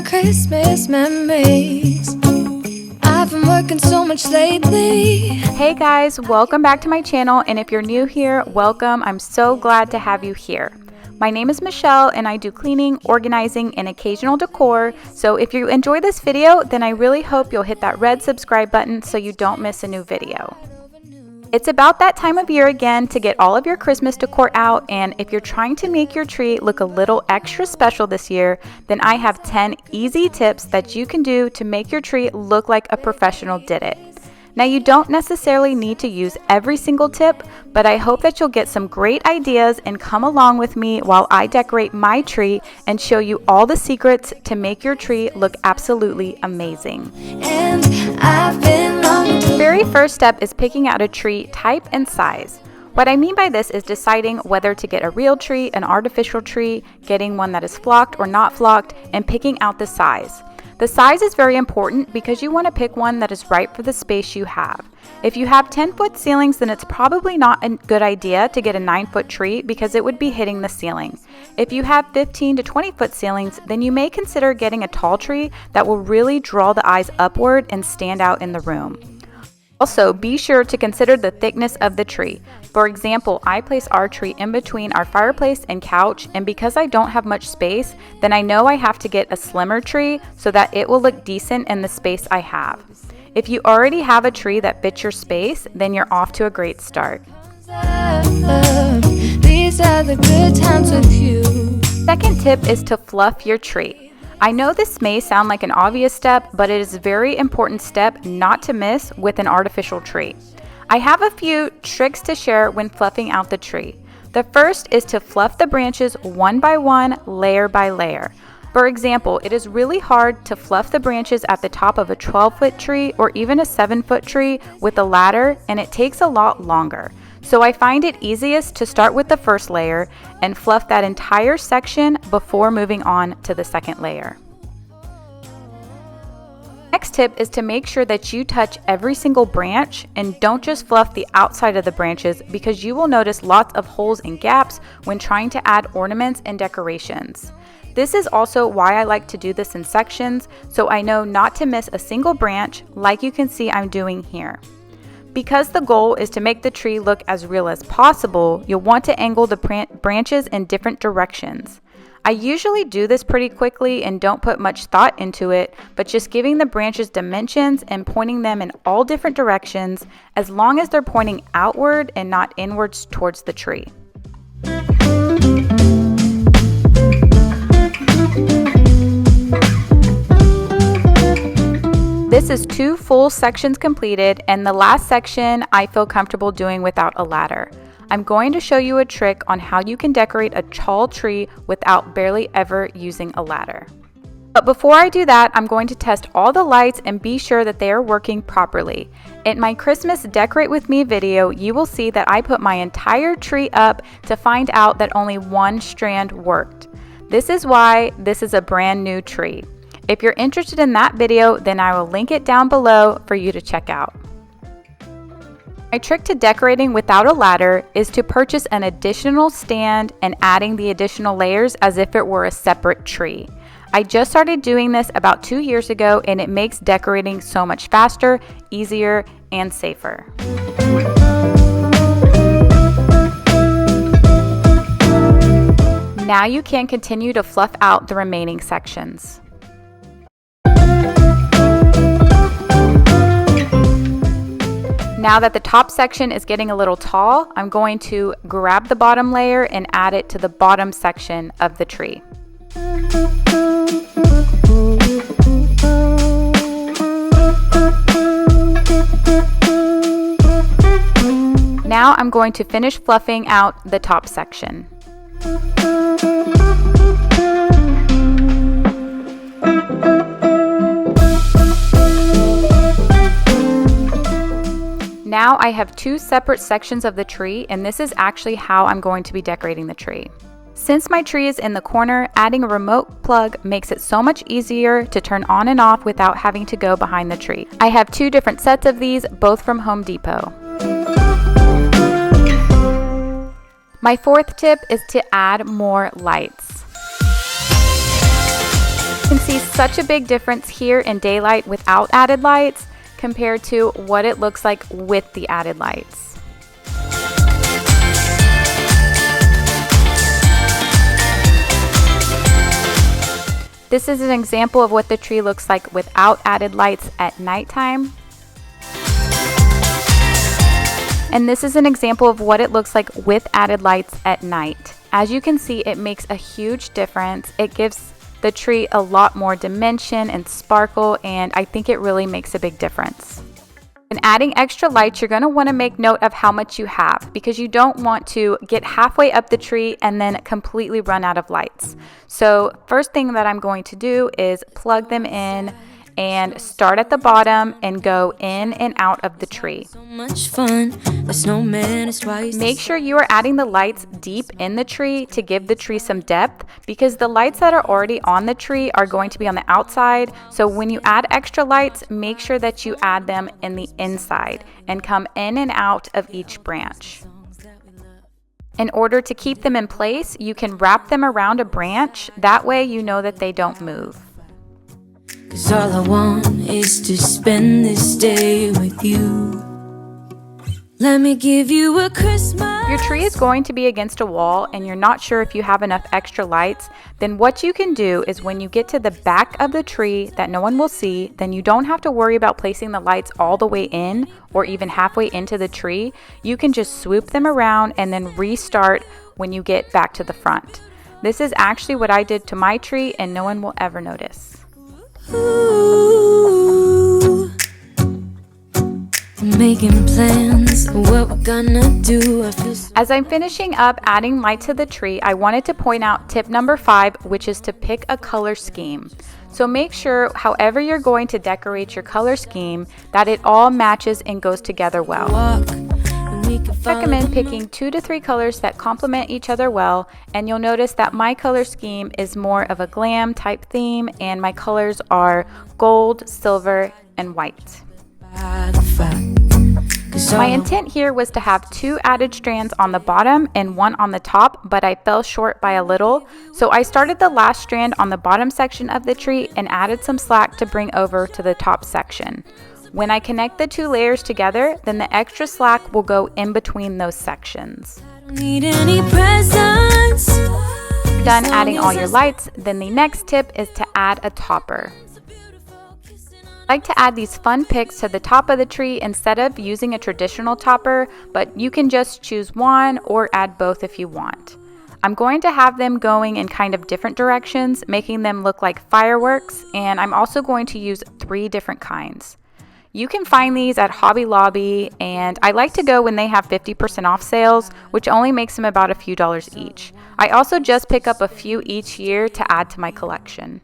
Christmas memories. I've been working so much lately. Hey guys, welcome back to my channel, and if you're new here, welcome. I'm so glad to have you here. My name is Michelle and I do cleaning, organizing, and occasional decor. So if you enjoy this video, then I really hope you'll hit that red subscribe button so you don't miss a new video. It's about that time of year again to get all of your Christmas decor out, and if you're trying to make your tree look a little extra special this year, then I have 10 easy tips that you can do to make your tree look like a professional did it. Now, you don't necessarily need to use every single tip, but I hope that you'll get some great ideas and come along with me while I decorate my tree and show you all the secrets to make your tree look absolutely amazing. And I've been longing to The very first step is picking out a tree type and size. What I mean by this is deciding whether to get a real tree, an artificial tree, getting one that is flocked or not flocked, and picking out the size. The size is very important because you want to pick one that is right for the space you have. If you have 10-foot ceilings, then it's probably not a good idea to get a 9-foot tree because it would be hitting the ceiling. If you have 15 to 20-foot ceilings, then you may consider getting a tall tree that will really draw the eyes upward and stand out in the room. Also, be sure to consider the thickness of the tree. For example, I place our tree in between our fireplace and couch, and because I don't have much space, then I know I have to get a slimmer tree so that it will look decent in the space I have. If you already have a tree that fits your space, then you're off to a great start. These are the good times with you. Second tip is to fluff your tree. I know this may sound like an obvious step, but it is a very important step not to miss with an artificial tree. I have a few tricks to share when fluffing out the tree. The first is to fluff the branches one by one, layer by layer. For example, it is really hard to fluff the branches at the top of a 12-foot tree or even a 7-foot tree with a ladder, and it takes a lot longer. So I find it easiest to start with the first layer and fluff that entire section before moving on to the second layer. Next tip is to make sure that you touch every single branch and don't just fluff the outside of the branches, because you will notice lots of holes and gaps when trying to add ornaments and decorations. This is also why I like to do this in sections, so I know not to miss a single branch like you can see I'm doing here. Because the goal is to make the tree look as real as possible, you'll want to angle the branches in different directions. I usually do this pretty quickly and don't put much thought into it, but just giving the branches dimensions and pointing them in all different directions, as long as they're pointing outward and not inwards towards the tree. This is 2 full sections completed, and the last section I feel comfortable doing without a ladder. I'm going to show you a trick on how you can decorate a tall tree without barely ever using a ladder. But before I do that, I'm going to test all the lights and be sure that they are working properly. In my Christmas Decorate With Me video, you will see that I put my entire tree up to find out that only one strand worked. This is why this is a brand new tree. If you're interested in that video, then I will link it down below for you to check out. My trick to decorating without a ladder is to purchase an additional stand and adding the additional layers as if it were a separate tree. I just started doing this about 2 years ago, and it makes decorating so much faster, easier, and safer. Now you can continue to fluff out the remaining sections. Now that the top section is getting a little tall, I'm going to grab the bottom layer and add it to the bottom section of the tree. Now I'm going to finish fluffing out the top section. Now I have 2 separate sections of the tree, and this is actually how I'm going to be decorating the tree. Since my tree is in the corner, adding a remote plug makes it so much easier to turn on and off without having to go behind the tree. I have 2 different sets of these, both from Home Depot. My 4th tip is to add more lights. You can see such a big difference here in daylight without added lights compared to what it looks like with the added lights. This is an example of what the tree looks like without added lights at nighttime. And this is an example of what it looks like with added lights at night. As you can see, it makes a huge difference. It gives the tree a lot more dimension and sparkle, and I think it really makes a big difference. When adding extra lights, you're going to want to make note of how much you have, because you don't want to get halfway up the tree and then completely run out of lights. So first thing that I'm going to do is plug them in and start at the bottom and go in and out of the tree. Make sure you are adding the lights deep in the tree to give the tree some depth, because the lights that are already on the tree are going to be on the outside. So when you add extra lights, make sure that you add them in the inside and come in and out of each branch. In order to keep them in place, you can wrap them around a branch. That way you know that they don't move. 'Cause all I want is to spend this day with you. Let me give you a Christmas. Your tree is going to be against a wall and you're not sure if you have enough extra lights, then what you can do is when you get to the back of the tree that no one will see, then you don't have to worry about placing the lights all the way in or even halfway into the tree. You can just swoop them around and then restart when you get back to the front. This is actually what I did to my tree and no one will ever notice. Ooh, making plans, what we're gonna do. As I'm finishing up adding light to the tree, I wanted to point out tip number 5, which is to pick a color scheme. So make sure, however you're going to decorate your color scheme, that it all matches and goes together well. Recommend picking 2 to 3 colors that complement each other well, and you'll notice that my color scheme is more of a glam type theme, and my colors are gold, silver, and white. My intent here was to have 2 added strands on the bottom and 1 on the top, but I fell short by a little, so I started the last strand on the bottom section of the tree and added some slack to bring over to the top section. When I connect the 2 layers together, then the extra slack will go in between those sections. Need any presents? Done adding all your lights, then the next tip is to add a topper. I like to add these fun picks to the top of the tree instead of using a traditional topper, but you can just choose one or add both if you want. I'm going to have them going in kind of different directions, making them look like fireworks, and I'm also going to use 3 different kinds. You can find these at Hobby Lobby, and I like to go when they have 50% off sales, which only makes them about a few dollars each. I also just pick up a few each year to add to my collection.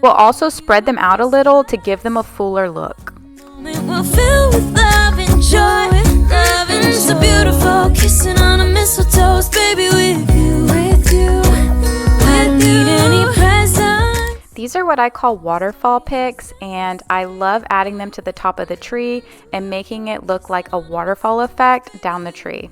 We'll also spread them out a little to give them a fuller look. We'll fill with love and joy. Love and so beautiful, kissing on a mistletoe, baby, with you. I don't need any presents. These are what I call waterfall picks, and I love adding them to the top of the tree and making it look like a waterfall effect down the tree.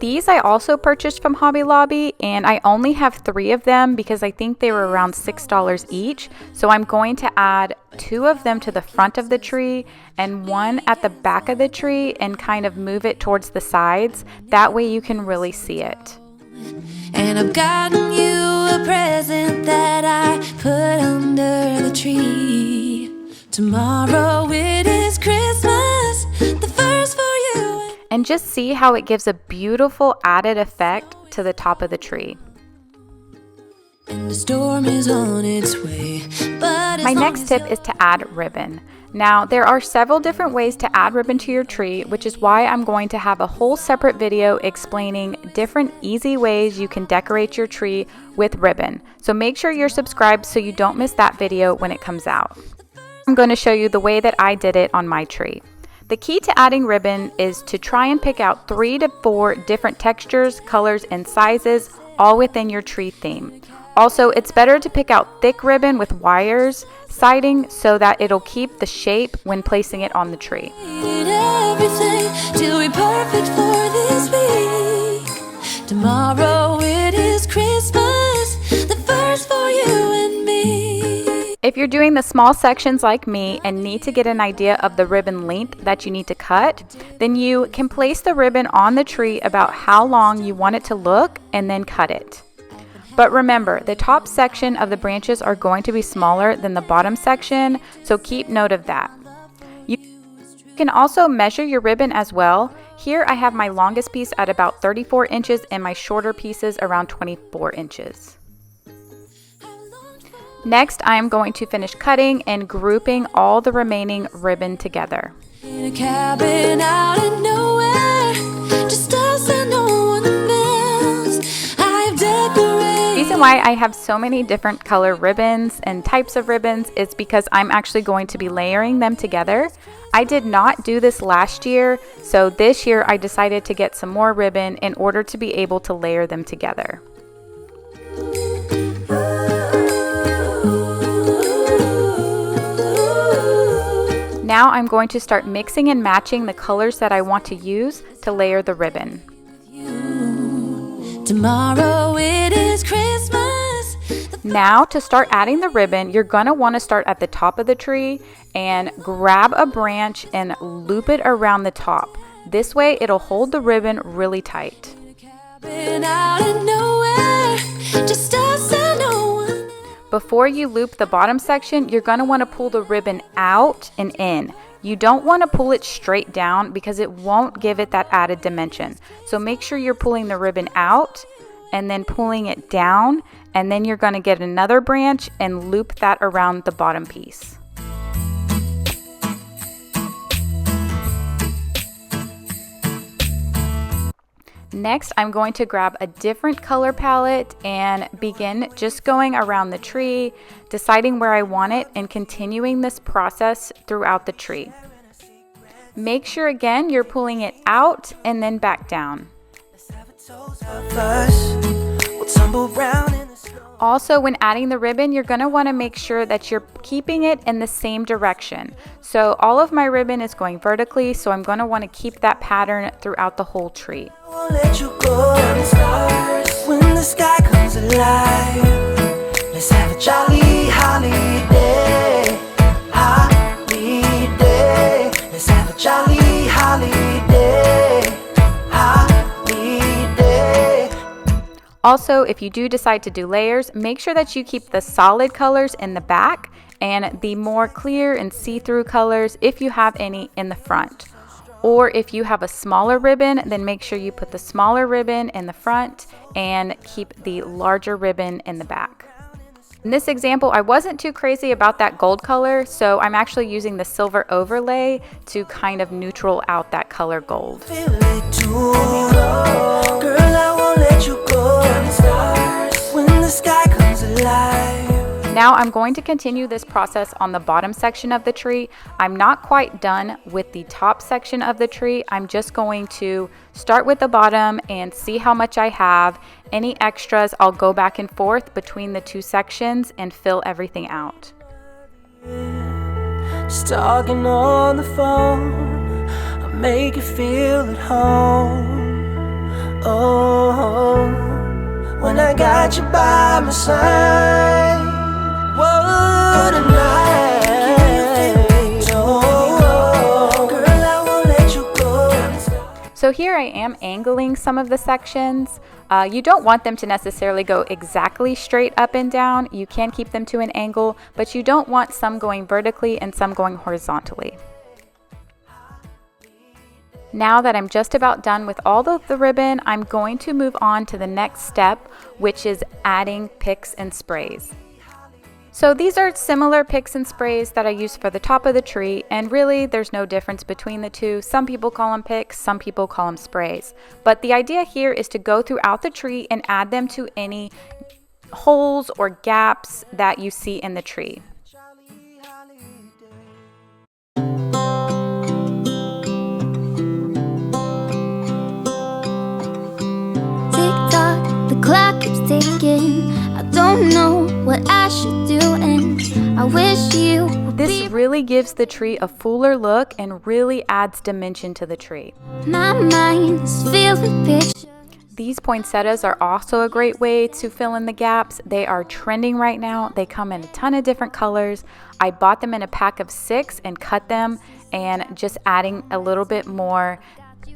These I also purchased from Hobby Lobby, and I only have 3 of them because I think they were around $6 each. So I'm going to add 2 of them to the front of the tree and 1 at the back of the tree and kind of move it towards the sides. That way you can really see it. And I've gotten you a present that I put under the tree. Tomorrow it is Christmas, the first for you. And just see how it gives a beautiful added effect to the top of the tree. And the storm is on its way. But My next tip is to add ribbon. Now, there are several different ways to add ribbon to your tree, which is why I'm going to have a whole separate video explaining different easy ways you can decorate your tree with ribbon. So make sure you're subscribed so you don't miss that video when it comes out. I'm going to show you the way that I did it on my tree. The key to adding ribbon is to try and pick out 3 to 4 different textures, colors, and sizes, all within your tree theme. Also, it's better to pick out thick ribbon with wires siding so that it'll keep the shape when placing it on the tree. everything till we're perfect for this week. Tomorrow it is Christmas, the first for you. If you're doing the small sections like me and need to get an idea of the ribbon length that you need to cut, then you can place the ribbon on the tree about how long you want it to look and then cut it. But remember, the top section of the branches are going to be smaller than the bottom section, so keep note of that. You can also measure your ribbon as well. Here I have my longest piece at about 34 inches and my shorter pieces around 24 inches. Next, I am going to finish cutting and grouping all the remaining ribbon together. In a cabin out in nowhere, just us and no one else. I've decorated. The reason why I have so many different color ribbons and types of ribbons is because I'm actually going to be layering them together. I did not do this last year, so this year I decided to get some more ribbon in order to be able to layer them together. Now I'm going to start mixing and matching the colors that I want to use to layer the ribbon. Tomorrow it is Christmas. Now to start adding the ribbon, you're going to want to start at the top of the tree and grab a branch and loop it around the top. This way it'll hold the ribbon really tight. Before you loop the bottom section, you're going to want to pull the ribbon out and in. You don't want to pull it straight down because it won't give it that added dimension. So make sure you're pulling the ribbon out and then pulling it down, and then you're going to get another branch and loop that around the bottom piece. Next, I'm going to grab a different color palette and begin just going around the tree, deciding where I want it, and continuing this process throughout the tree. Make sure again you're pulling it out and then back down. Also, when adding the ribbon, you're going to want to make sure that you're keeping it in the same direction. So all of my ribbon is going vertically, so I'm going to want to keep that pattern throughout the whole tree. Let you go in the stars when the sky comes alive. Let's have a jolly holiday, holiday. Let's have a jolly holiday, holiday. Also, if you do decide to do layers, make sure that you keep the solid colors in the back and the more clear and see-through colors, if you have any, in the front. Or if you have a smaller ribbon, then make sure you put the smaller ribbon in the front and keep the larger ribbon in the back. In this example, I wasn't too crazy about that gold color, so I'm actually using the silver overlay to kind of neutral out that color gold. Feel it too. Girl, I won't let you go in the stars when the sky comes alive. Now I'm going to continue this process on the bottom section of the tree. I'm not quite done with the top section of the tree. I'm just going to start with the bottom and see how much I have. Any extras, I'll go back and forth between the two sections and fill everything out. Just talking on the phone, I'll make you feel at home. Oh, when I got you by my side. What a night. Oh, girl, I won't let you go. So here I am angling some of the sections. You don't want them to necessarily go exactly straight up and down. You can keep them to an angle, but you don't want some going vertically and some going horizontally. Now that I'm just about done with all of the ribbon, I'm going to move on to the next step, which is adding picks and sprays. So these are similar picks and sprays that I use for the top of the tree, and really there's no difference between the two. Some people call them picks, some people call them sprays. But the idea here is to go throughout the tree and add them to any holes or gaps that you see in the tree. Tick-tock, the clock keeps ticking. I don't know what I should do, and I wish you would This really gives the tree a fuller look and really adds dimension to the tree. My mind is filled with pictures. These poinsettias are also a great way to fill in the gaps. They are trending right now. They come in a ton of different colors. I bought them in a pack of 6 and cut them, and just adding a little bit more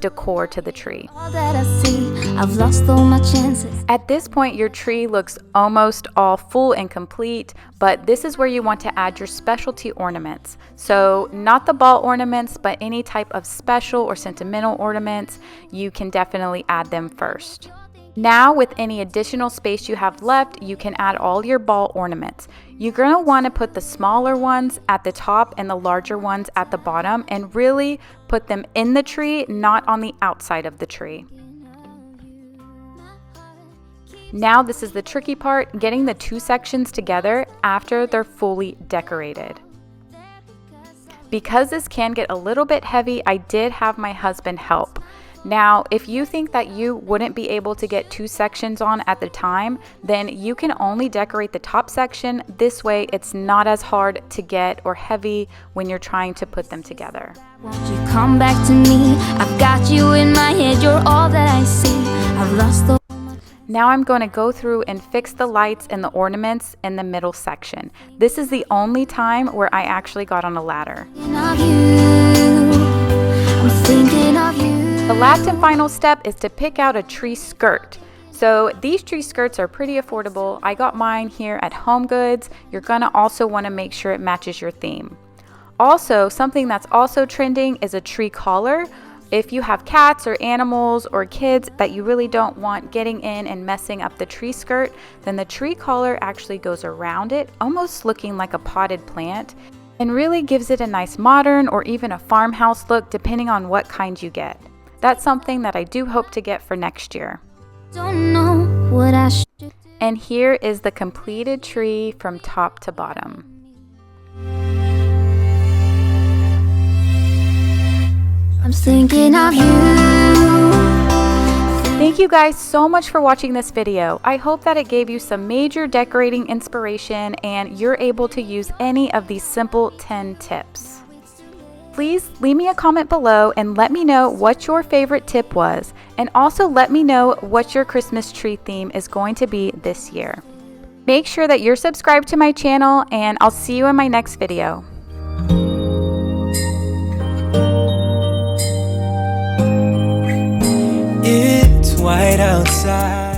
decor to the tree. All that I see, I've lost all my chances. At this point, your tree looks almost all full and complete, but this is where you want to add your specialty ornaments. So not the ball ornaments, but any type of special or sentimental ornaments, you can definitely add them first. Now, with any additional space you have left, you can add all your ball ornaments. You're going to want to put the smaller ones at the top and the larger ones at the bottom, and really put them in the tree, not on the outside of the tree. Now this is the tricky part, getting the 2 sections together after they're fully decorated. Because this can get a little bit heavy, I did have my husband help. Now, if you think that you wouldn't be able to get 2 sections on at the time, then you can only decorate the top section. This way, it's not as hard to get or heavy when you're trying to put them together. Won't you come back to me? I've got you in my head, you're all that I see. I've lost all. Now I'm going to go through and fix the lights and the ornaments in the middle section. This is the only time where I actually got on a ladder. I'm thinking of you. The last and final step is to pick out a tree skirt. So these tree skirts are pretty affordable. I got mine here at Home Goods. You're gonna also wanna make sure it matches your theme. Also, something that's also trending is a tree collar. If you have cats or animals or kids that you really don't want getting in and messing up the tree skirt, then the tree collar actually goes around it, almost looking like a potted plant, and really gives it a nice modern or even a farmhouse look depending on what kind you get. That's something that I do hope to get for next year. Don't know what I should do. And here is the completed tree from top to bottom. I'm thinking of you. Thank you guys so much for watching this video. I hope that it gave you some major decorating inspiration and you're able to use any of these simple 10 tips. Please leave me a comment below and let me know what your favorite tip was, and also let me know what your Christmas tree theme is going to be this year. Make sure that you're subscribed to my channel, and I'll see you in my next video. It's white outside.